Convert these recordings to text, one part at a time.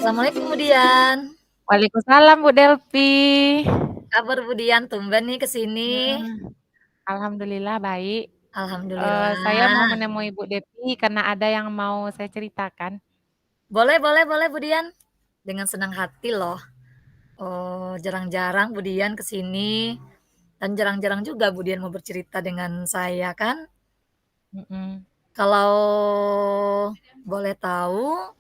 Assalamualaikum Bu Dian. Waalaikumsalam Bu Delvi. Kabar Bu Dian, tumben nih ke sini. Alhamdulillah baik. Saya mau Alhamdulillah. menemui Bu Devi karena ada yang mau saya ceritakan. Boleh boleh boleh Bu Dian. Dengan senang hati loh. Oh, jarang-jarang Bu Dian ke sini dan jarang-jarang juga Bu Dian mau bercerita dengan saya kan. Mhm. Kalau boleh tahu,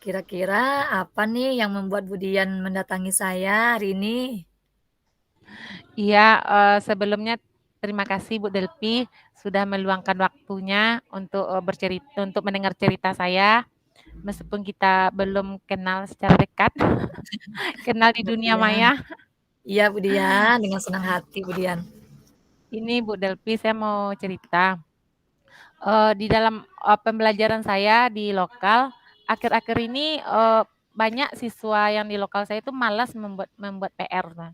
kira-kira apa nih yang membuat Bu Dian mendatangi saya hari ini? Iya, sebelumnya terima kasih Bu Delvi sudah meluangkan waktunya untuk mendengar cerita saya, meskipun kita belum kenal secara dekat, kenal di Bu dunia Dian. maya. Iya Bu Dian, dengan senang hati Bu Dian. Ini Bu Delvi saya mau cerita. Di dalam, pembelajaran saya di lokal, akhir-akhir ini, banyak siswa yang di lokal saya itu malas membuat PR, Nah.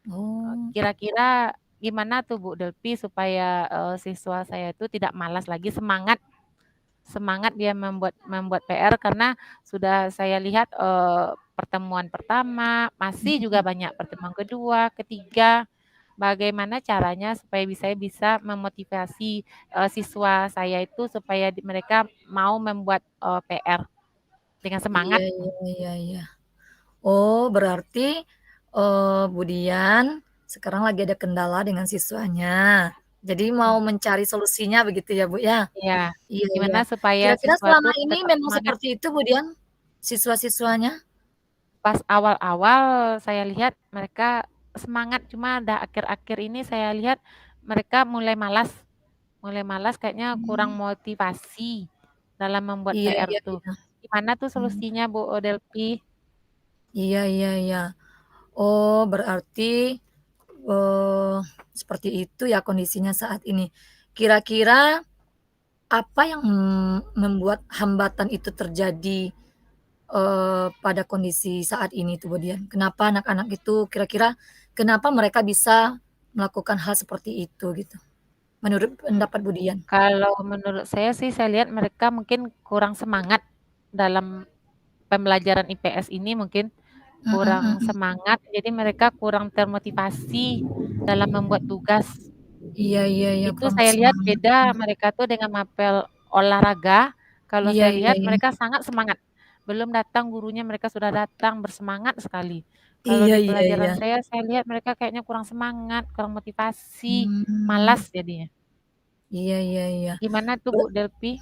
Oh, Kira-kira gimana tuh Bu Delvi supaya, siswa saya itu tidak malas lagi, semangat semangat dia membuat membuat PR karena sudah saya lihat, pertemuan pertama, masih juga mhm. banyak pertemuan kedua, ketiga. Bagaimana caranya supaya saya bisa memotivasi, siswa saya itu supaya mereka mau membuat, PR dengan Iya semangat? iya iya iya. Oh, berarti, Bu Dian sekarang lagi ada kendala dengan siswanya. Jadi mau Mhm. mencari solusinya begitu ya, Bu, ya? Iya, Iya iya. gimana supaya Kira-kira siswa selama tuh ini tetap memang semangat? seperti itu, Bu Dian, siswa-siswanya? Pas awal-awal saya lihat mereka semangat, cuma dah akhir-akhir ini saya lihat mereka mulai malas kayaknya kurang Mmm, motivasi dalam membuat iya PR iya tuh. iya. Gimana tuh Mmm, solusinya Bu Delvi? iya iya iya. Oh, berarti, eee, seperti itu ya kondisinya saat ini. Kira-kira apa yang membuat hambatan itu terjadi, pada kondisi saat ini tuh, Bu Dian? Kenapa anak-anak itu kira-kira kenapa mereka bisa melakukan hal seperti itu gitu, menurut pendapat Bu Dian? Kalau menurut saya sih, saya lihat mereka mungkin kurang semangat dalam pembelajaran IPS ini mungkin, Mhm kurang mhm. semangat, jadi mereka kurang termotivasi dalam membuat tugas. Iya iya iya, Itu kurang saya lihat bersemangat. beda mereka tuh dengan mapel olahraga, kalau Iya saya iya lihat iya. mereka sangat semangat. Belum datang gurunya mereka sudah datang bersemangat sekali. Kalau Iya di iya pelajaran iya. saya lihat mereka kayaknya kurang semangat, kurang motivasi, Mmm, malas jadinya. iya iya iya. Gimana tuh Be Bu Delvi?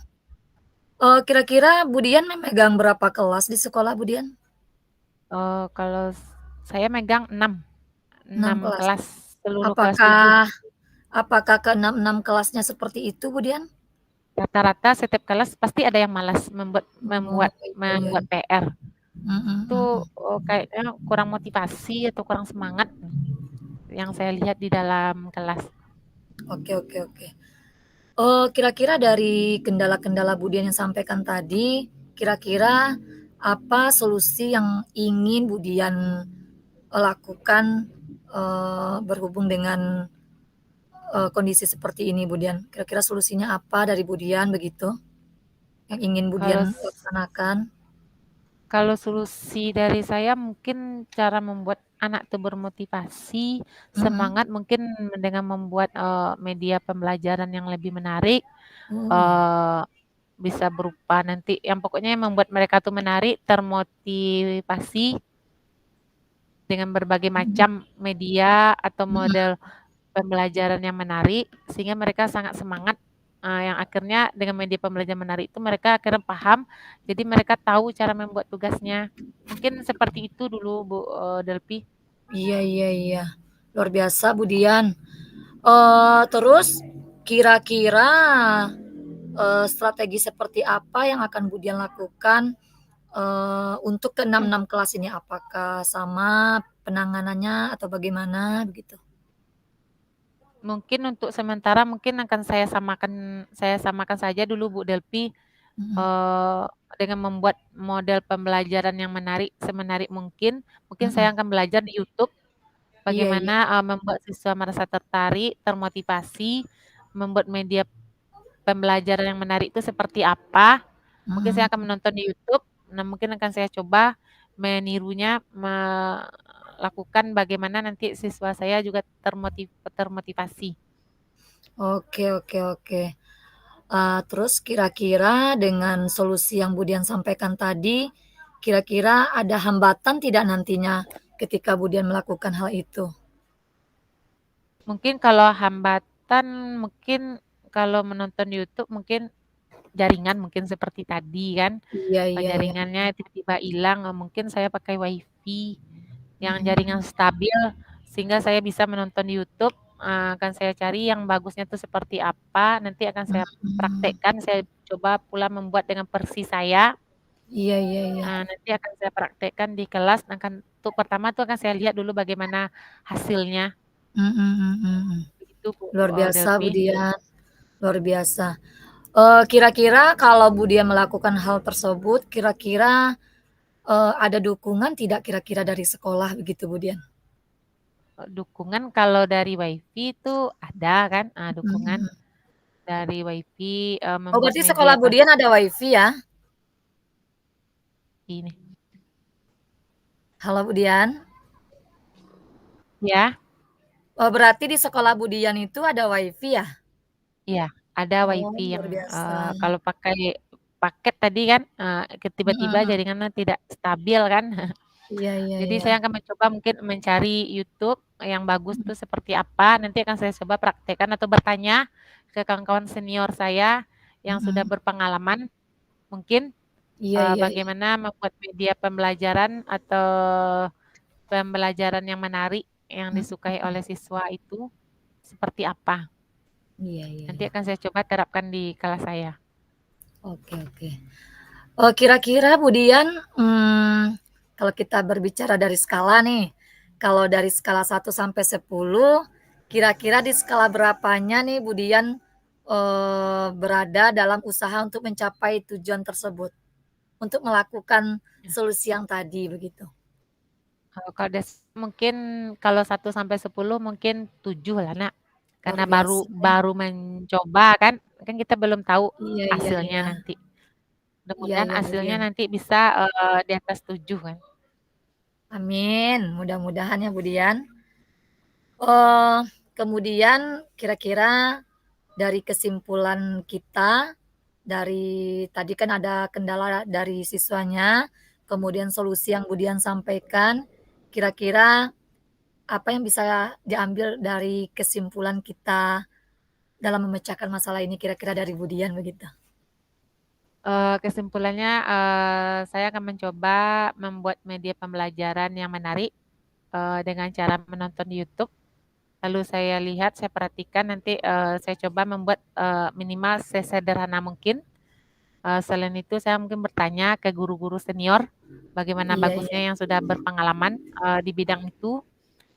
kira-kira Bu Dian memegang berapa kelas di sekolah, Bu Dian? Kalau saya megang 6 6 kelas. kelas, seluruh kelas 7. Apakah apakah ke-6 kelasnya seperti itu, Bu Dian? Rata-rata setiap kelas pasti ada yang malas membuat Oh, membuat iya iya membuat iya. PR. Mhm Itu, mhm. kayaknya kurang motivasi atau kurang semangat yang saya lihat di dalam kelas. Oke oke oke. Kira-kira dari kendala-kendala Bu Dian yang sampaikan tadi, kira-kira apa solusi yang ingin Bu Dian, lakukan, berhubung dengan, kondisi seperti ini Bu Dian? Kira-kira solusinya apa dari Bu Dian begitu, yang ingin Bu Dian Kalau s laksanakan? kalau solusi dari saya mungkin cara membuat anak itu bermotivasi, Mhm. semangat mungkin dengan membuat, media pembelajaran yang lebih menarik, Oh, iya. eee, bisa berupa nanti yang pokoknya yang membuat mereka tuh menarik, termotivasi dengan berbagai Mhm. macam media atau Mhm. model pembelajaran yang menarik, sehingga mereka sangat semangat, yang akhirnya dengan media pembelajaran menarik itu mereka akhirnya paham, jadi mereka tahu cara membuat tugasnya. Mungkin seperti itu dulu Bu, Delvi. Iya iya iya. Luar biasa Bu Dian. Terus kira-kira, strategi seperti apa yang akan Bu Dian lakukan, untuk ke-6 kelas ini? Apakah sama penanganannya atau bagaimana begitu? Mungkin untuk sementara mungkin akan saya samakan saja dulu Bu Delvi, Mhm eee, dengan membuat model pembelajaran yang menarik, semenarik mungkin. Mungkin mhm. saya akan belajar di YouTube Iya iya. bagaimana, membuat siswa merasa tertarik, termotivasi, membuat media pembelajaran yang menarik itu seperti apa. Mungkin saya Mhm. akan menonton di YouTube, Nah, mungkin akan saya coba menirunya, melakukan bagaimana nanti siswa saya juga termotivasi. Oke oke oke. Terus kira-kira dengan solusi yang Budian sampaikan tadi, kira-kira ada hambatan tidak nantinya ketika Budian melakukan hal itu? Mungkin kalau hambatan, mungkin kalau menonton YouTube mungkin jaringan mungkin seperti tadi kan, Iya iya iya. jaringannya tiba-tiba hilang, mungkin saya pakai WiFi yang jaringan Mhm stabil sehingga saya bisa menonton YouTube, akan saya cari yang bagusnya itu seperti apa, nanti akan saya mhm. praktekkan, saya coba pula membuat dengan versi saya, Iya iya iya. nanti akan saya praktekkan di kelas, untuk pertama tuh akan saya lihat dulu bagaimana hasilnya, Mhm mhm mhm. begitu Bu, Luar biasa Delvi. Budian, luar biasa. Kira-kira kalau Budian melakukan hal tersebut, kira-kira, ada dukungan tidak kira-kira dari sekolah begitu Budian? Dukungan kalau dari WiFi itu ada kan, Mhm dukungan mhm. dari WiFi, Oh membuat berarti media sekolah Budian ada WiFi ya? ini. Halo Budian? Ya, Oh berarti di sekolah Budian itu ada WiFi ya? iya, ada Oh WiFi yang, luar biasa. kalau pakai paket tadi kan, Mhm tiba-tiba mhm. jaringannya tidak stabil kan. Iya iya Jadi iya. saya akan mencoba mungkin mencari YouTube yang bagus Mhm tuh seperti apa, nanti akan saya coba praktekkan atau bertanya ke kawan-kawan senior saya yang sudah mhm. berpengalaman, mungkin, Iya iya iya. bagaimana membuat media pembelajaran atau pembelajaran yang menarik, yang Mhm disukai mhm. oleh siswa itu seperti apa. Iya iya Nanti iya. akan saya coba terapkan di kelas saya. Oke oke. Kira-kira Budian, kalau kita berbicara dari skala nih, kalau dari skala 1 sampai 10, kira-kira di skala berapanya nih Budian, berada dalam usaha untuk mencapai tujuan tersebut, untuk melakukan Ya. solusi yang tadi begitu? Kalau mungkin kalau 1 sampai 10 mungkin 7 lah, Nak. Luar Karena baru biasa ya. baru mencoba kan, kan kita belum tahu Iya iya hasilnya iya. nanti. Iya Mudah-mudahan iya hasilnya Budian. nanti bisa, di atas 7 kan. Amin, mudah-mudahan ya Budian. Eee, Kemudian kira-kira dari kesimpulan kita, dari tadi kan ada kendala dari siswanya, kemudian solusi yang Budian sampaikan, kira-kira apa yang bisa diambil dari kesimpulan kita dalam memecahkan masalah ini kira-kira dari Budian begitu? Kesimpulannya, saya akan mencoba membuat media pembelajaran yang menarik, dengan cara menonton YouTube. Lalu saya lihat, saya perhatikan nanti, saya coba membuat, minimal sesederhana mungkin. Selain itu saya mungkin bertanya ke guru-guru senior, bagaimana Iya iya, bagusnya yang sudah berpengalaman, di bidang itu,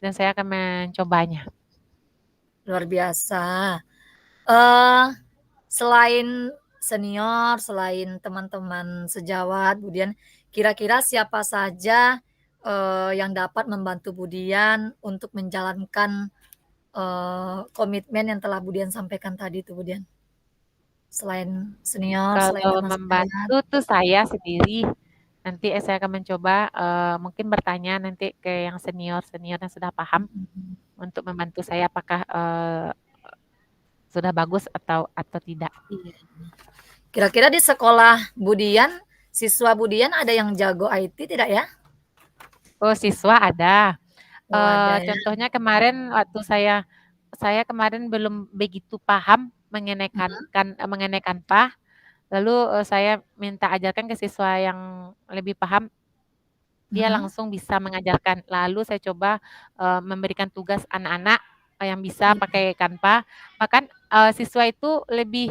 dan saya akan mencobanya. luar biasa. Eee, Selain senior, selain teman-teman sejawat Budian, kira-kira siapa saja, yang dapat membantu Budian untuk menjalankan, komitmen yang telah Budian sampaikan tadi itu Budian? Selain senior, selain Kalau teman sejawat? membantu tuh saya sendiri, nanti saya akan mencoba, mungkin bertanya nanti ke yang senior-senior yang sudah paham Mhm, untuk membantu saya apakah, sudah bagus atau tidak. iya. Kira-kira di sekolah Budian, siswa Budian ada yang jago IT tidak ya? Oh, siswa ada. Oh ada ya? Contohnya kemarin waktu saya kemarin belum begitu paham Mhm mengenai Canva, lalu, saya minta ajarkan ke siswa yang lebih paham, dia mhm langsung bisa mengajarkan. Lalu saya coba, memberikan tugas anak-anak, yang bisa iya. pakai Canva, bahkan, siswa itu lebih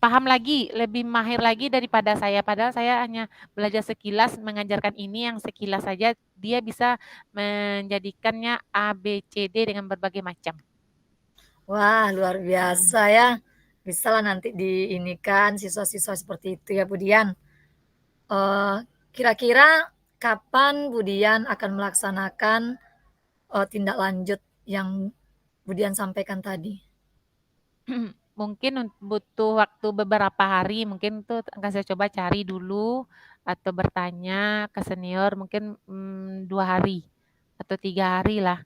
paham lagi, lebih mahir lagi daripada saya, padahal saya hanya belajar sekilas, mengajarkan ini yang sekilas saja, dia bisa menjadikannya A, B, C, D dengan berbagai macam. Wah, luar Mhm. biasa ya. Bisalah nanti diinikan siswa-siswa seperti itu ya, Budian. Eee, Kira-kira kapan Budian akan melaksanakan, tindak lanjut yang Budian sampaikan tadi? Mungkin butuh waktu beberapa hari, mungkin tuh akan saya coba cari dulu, atau bertanya ke senior mungkin, 2 hari atau 3 hari lah.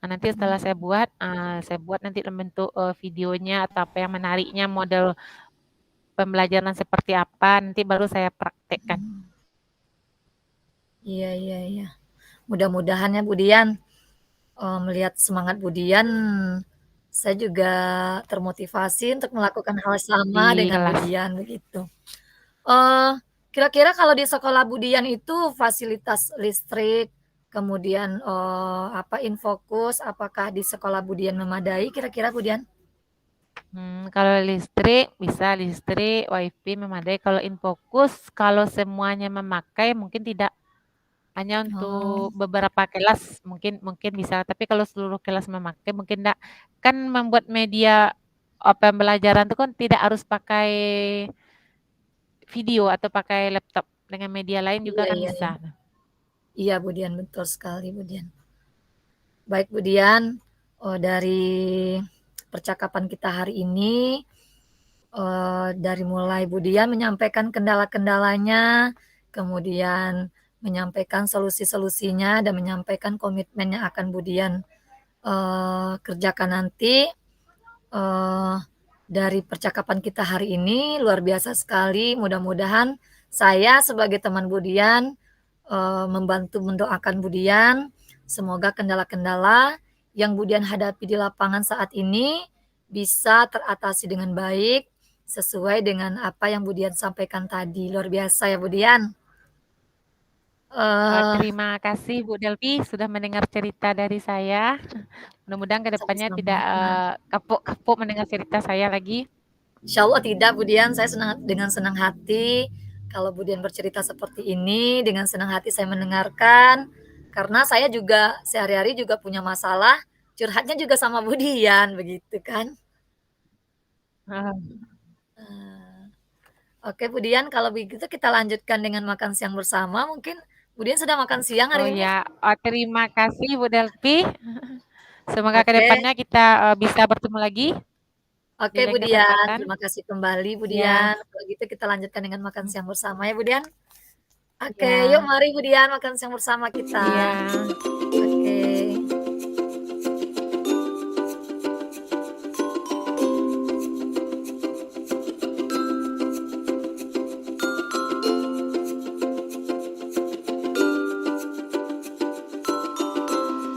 Nah, nanti setelah saya buat nanti dalam bentuk, videonya atau apa yang menariknya, model pembelajaran seperti apa, nanti baru saya praktekkan. Iya iya iya. Mudah-mudahan ya Bu Dian, melihat semangat Bu Dian, saya juga termotivasi untuk melakukan hal sama Di dengan Bu kelas. Dian, begitu. Eee, Kira-kira kalau di sekolah Bu Dian itu fasilitas listrik, kemudian, Infokus, apakah di sekolah Bu Dian memadai kira-kira Bu Dian? Kalau listrik bisa listrik, WiFi memadai. Kalau Infokus, kalau semuanya memakai mungkin tidak, hanya Oh, untuk beberapa kelas mungkin mungkin bisa, tapi kalau seluruh kelas memakai mungkin enggak. Kan membuat media, pembelajaran itu kan tidak harus pakai video atau pakai laptop, dengan media lain juga iya kan iya bisa. iya. Iya Bu Dian, betul sekali Bu Dian. Baik Bu Dian, dari percakapan kita hari ini, dari mulai Bu Dian menyampaikan kendala-kendalanya, kemudian menyampaikan solusi-solusinya dan menyampaikan komitmen yang akan Bu Dian, kerjakan nanti, eee, dari percakapan kita hari ini luar biasa sekali, mudah-mudahan saya sebagai teman Bu Dian, membantu mendoakan Bu Dian, semoga kendala-kendala yang Bu Dian hadapi di lapangan saat ini bisa teratasi dengan baik, sesuai dengan apa yang Bu Dian sampaikan tadi. Luar biasa ya Bu Dian. Eee, Terima kasih Bu Delvi sudah mendengar cerita dari saya. Mudah-mudahan ke depannya tidak, Sama-sama. kapok-kapok mendengar cerita saya lagi. Insya Allah tidak Bu Dian, saya dengan senang hati kalau Bu Dian bercerita seperti ini, dengan senang hati saya mendengarkan, karena saya juga sehari-hari juga punya masalah, curhatnya juga sama Bu Dian, begitu kan. Heeh. Eee, oke Bu Dian, kalau begitu kita lanjutkan dengan makan siang bersama, mungkin Bu Dian sudah makan siang Oh hari ini? ya, terima kasih Bu Delvi. Semoga ke Oke. depannya kita, bisa bertemu lagi di Oke Bu lain Dian, kesempatan. terima kasih kembali Bu Ya, Dian. Kalau gitu kita lanjutkan dengan makan siang bersama ya Bu Dian. Oke, yuk ya, mari Bu Dian makan siang bersama kita. iya. Oke.